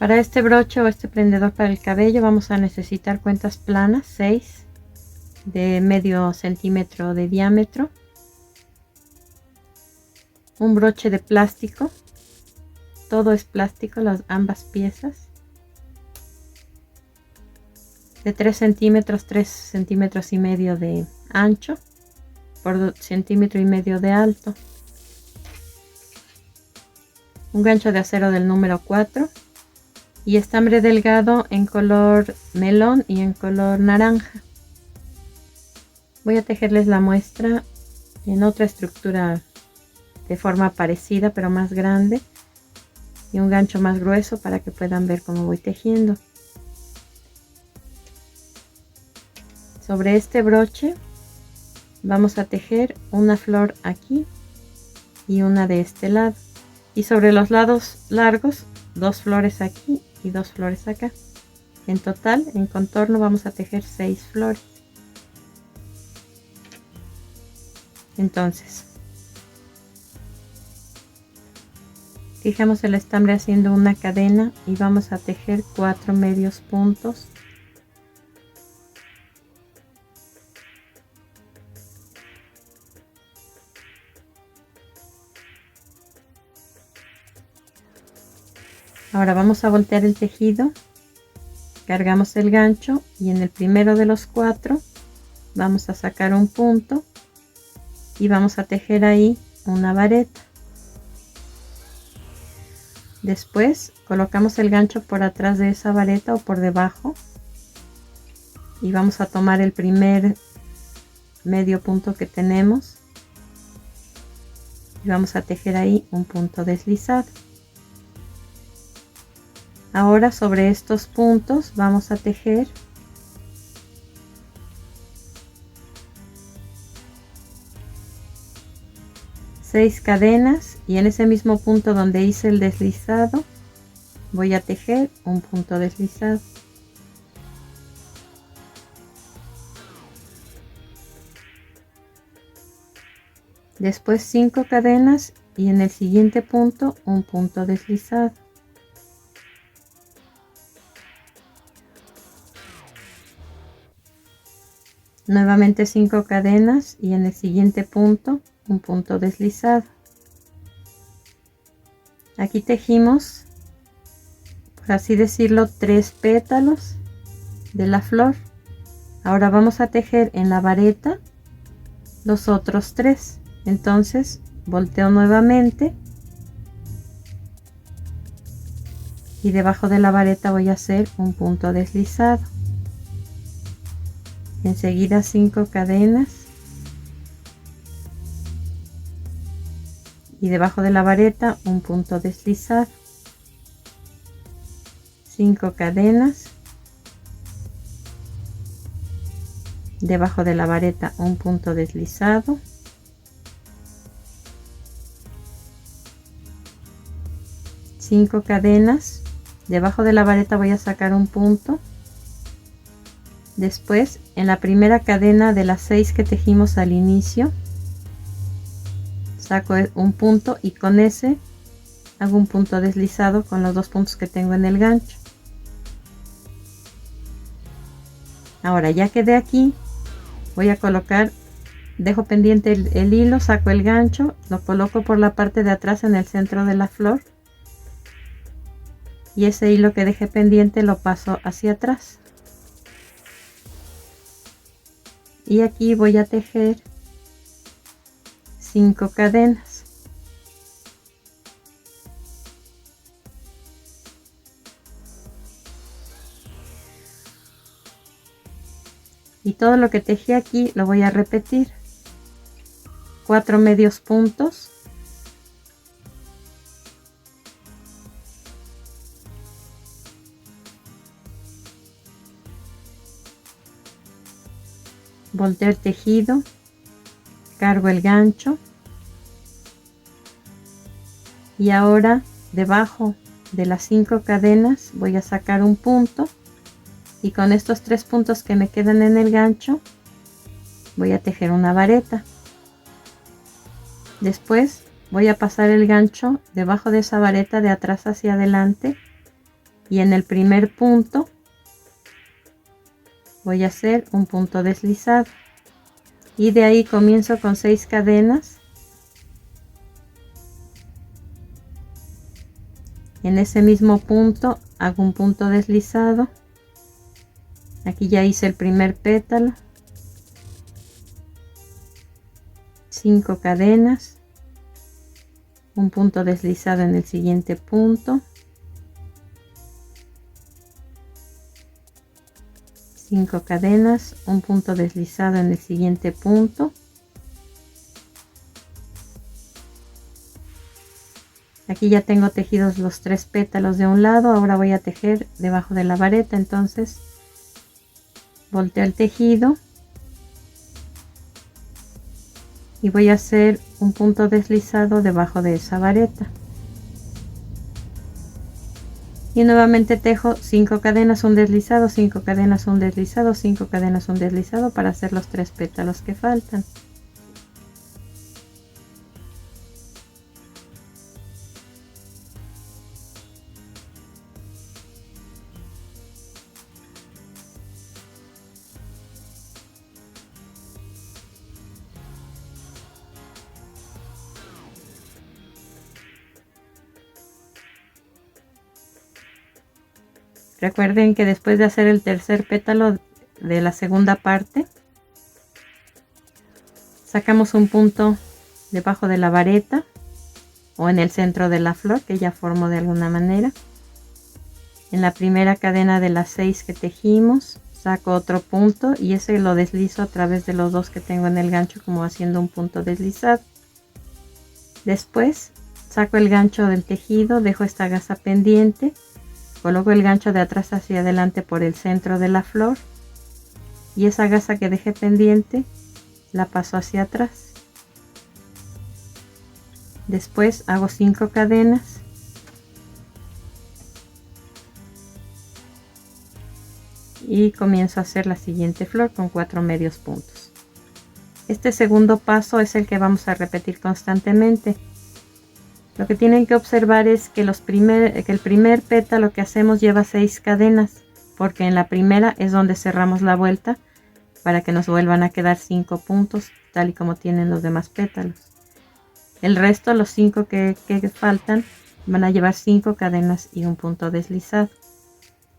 Para este broche o este prendedor para el cabello vamos a necesitar cuentas planas, 6 de medio centímetro de diámetro, un broche de plástico, todo es plástico, ambas piezas, de 3 centímetros y medio de ancho por 1,5 centímetros de alto, un gancho de acero del número 4 y estambre delgado en color melón y en color naranja. Voy a tejerles la muestra en otra estructura de forma parecida pero más grande y un gancho más grueso para que puedan ver cómo voy tejiendo. Sobre este broche vamos a tejer una flor aquí y una de este lado, y sobre los lados largos 2 flores aquí y 2 flores acá. En total, en contorno, vamos a tejer 6 flores. Entonces, fijamos el estambre haciendo una cadena y vamos a tejer 4 medios puntos. Ahora vamos a voltear el tejido, cargamos el gancho y en el primero de los 4 vamos a sacar un punto y vamos a tejer ahí una vareta. Después colocamos el gancho por atrás de esa vareta o por debajo y vamos a tomar el primer medio punto que tenemos y vamos a tejer ahí un punto deslizado. Ahora sobre estos puntos vamos a tejer seis cadenas y en ese mismo punto donde hice el deslizado voy a tejer un punto deslizado. Después 5 cadenas y en el siguiente punto un punto deslizado. Nuevamente 5 cadenas y en el siguiente punto un punto deslizado. Aquí tejimos, por así decirlo, 3 pétalos de la flor. Ahora vamos a tejer en la vareta los otros 3. Entonces volteo nuevamente y debajo de la vareta voy a hacer un punto deslizado. Enseguida 5 cadenas y debajo de la vareta un punto deslizado. 5 cadenas, debajo de la vareta un punto deslizado, 5 cadenas, debajo de la vareta voy a sacar un punto. Después en la primera cadena de las 6 que tejimos al inicio saco un punto y con ese hago un punto deslizado con los 2 puntos que tengo en el gancho. Ahora ya quedé aquí, voy a colocar, dejo pendiente el hilo, saco el gancho, lo coloco por la parte de atrás en el centro de la flor y ese hilo que dejé pendiente lo paso hacia atrás. Y aquí voy a tejer 5 cadenas. Y todo lo que tejí aquí lo voy a repetir. 4 medios puntos. Volteo el tejido, cargo el gancho y ahora debajo de las 5 cadenas voy a sacar un punto y con estos 3 puntos que me quedan en el gancho voy a tejer una vareta. Después voy a pasar el gancho debajo de esa vareta de atrás hacia adelante y en el primer punto voy a hacer un punto deslizado y de ahí comienzo con 6 cadenas. En ese mismo punto hago un punto deslizado. Aquí ya hice el primer pétalo. 5 cadenas, un punto deslizado en el siguiente punto, 5 cadenas, un punto deslizado en el siguiente punto, aquí ya tengo tejidos los 3 pétalos de un lado. Ahora voy a tejer debajo de la vareta, entonces volteo el tejido y voy a hacer un punto deslizado debajo de esa vareta y nuevamente tejo 5 cadenas, un deslizado, 5 cadenas, un deslizado, 5 cadenas, un deslizado para hacer los 3 pétalos que faltan. Recuerden que después de hacer el tercer pétalo de la segunda parte, sacamos un punto debajo de la vareta o en el centro de la flor que ya formó de alguna manera. En la primera cadena de las 6 que tejimos, saco otro punto y ese lo deslizo a través de los 2 que tengo en el gancho, como haciendo un punto deslizado. Después saco el gancho del tejido, dejo esta gasa pendiente. Coloco el gancho de atrás hacia adelante por el centro de la flor y esa gasa que dejé pendiente la paso hacia atrás. Después hago 5 cadenas y comienzo a hacer la siguiente flor con 4 medios puntos. Este segundo paso es el que vamos a repetir constantemente. Lo que tienen que observar es que, el primer pétalo que hacemos lleva 6 cadenas, porque en la primera es donde cerramos la vuelta para que nos vuelvan a quedar 5 puntos, tal y como tienen los demás pétalos. El resto, los 5 que faltan, van a llevar 5 cadenas y un punto deslizado.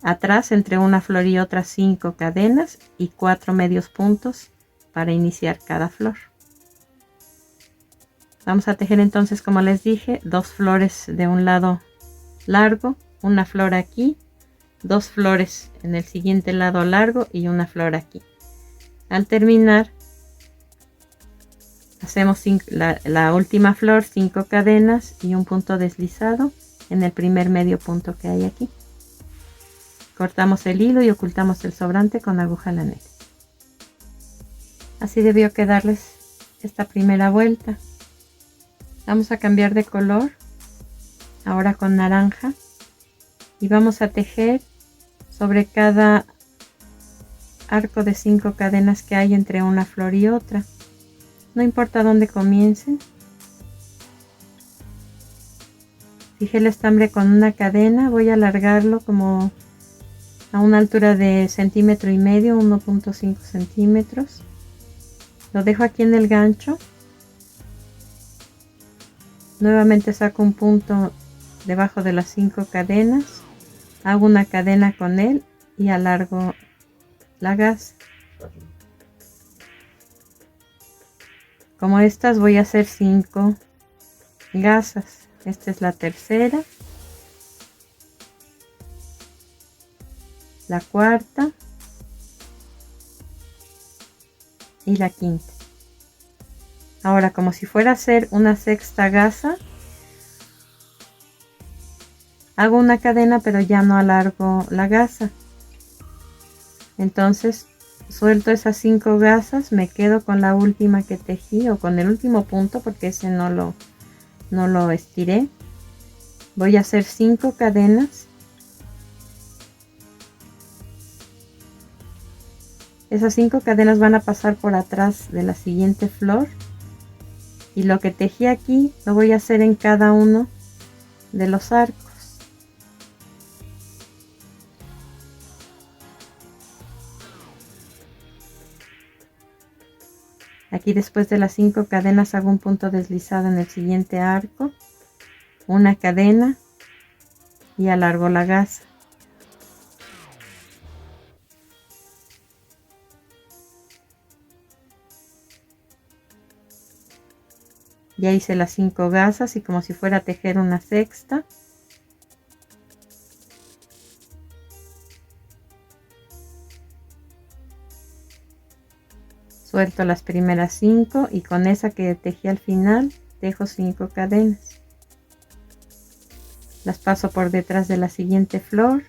Atrás, entre una flor y otra, 5 cadenas y 4 medios puntos para iniciar cada flor. Vamos a tejer entonces, como les dije, 2 flores de un lado largo, una flor aquí, 2 flores en el siguiente lado largo y una flor aquí. Al terminar, hacemos la última flor, 5 cadenas y un punto deslizado en el primer medio punto que hay aquí. Cortamos el hilo y ocultamos el sobrante con aguja lanera. Así debió quedarles esta primera vuelta. Vamos a cambiar de color ahora con naranja y vamos a tejer sobre cada arco de 5 cadenas que hay entre una flor y otra. No importa dónde comiencen. Fijé el estambre con una cadena, voy a alargarlo como a una altura de 1,5 centímetros, 1,5 centímetros. Lo dejo aquí en el gancho. Nuevamente saco un punto debajo de las 5 cadenas, hago una cadena con él y alargo la gasa. Como estas voy a hacer 5 gasas. Esta es la tercera, la cuarta y la quinta. Ahora, como si fuera a hacer una sexta gasa, hago una cadena pero ya no alargo la gasa. Entonces suelto esas 5 gasas, me quedo con la última que tejí o con el último punto porque ese no lo estiré. Voy a hacer 5 cadenas. Esas 5 cadenas van a pasar por atrás de la siguiente flor y lo que tejí aquí lo voy a hacer en cada uno de los arcos. Aquí después de las 5 cadenas hago un punto deslizado en el siguiente arco, una cadena y alargo la gasa. Ya hice las 5 gasas y como si fuera a tejer una sexta. Suelto las primeras 5 y con esa que tejí al final tejo 5 cadenas. Las paso por detrás de la siguiente flor,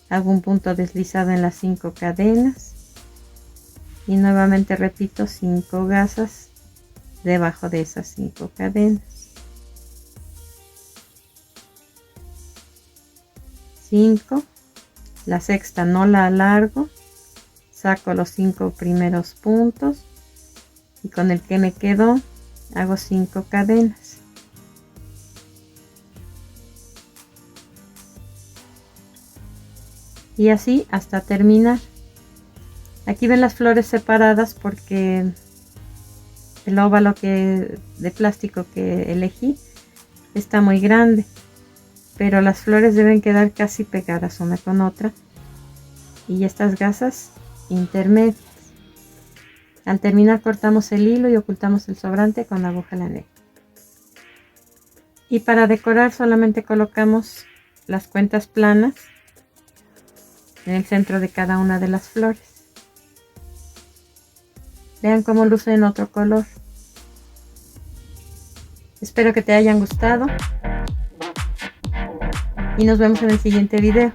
hago un punto deslizado en las 5 cadenas y nuevamente repito 5 gasas debajo de esas 5 cadenas. 5, la sexta no la alargo, saco los 5 primeros puntos y con el que me quedo hago 5 cadenas. Y así hasta terminar. Aquí ven las flores separadas porque el óvalo de plástico que elegí está muy grande, pero las flores deben quedar casi pegadas una con otra y estas gasas intermedias. Al terminar cortamos el hilo y ocultamos el sobrante con la aguja lané. Y para decorar solamente colocamos las cuentas planas en el centro de cada una de las flores. Vean cómo luce en otro color. Espero que te hayan gustado y nos vemos en el siguiente video.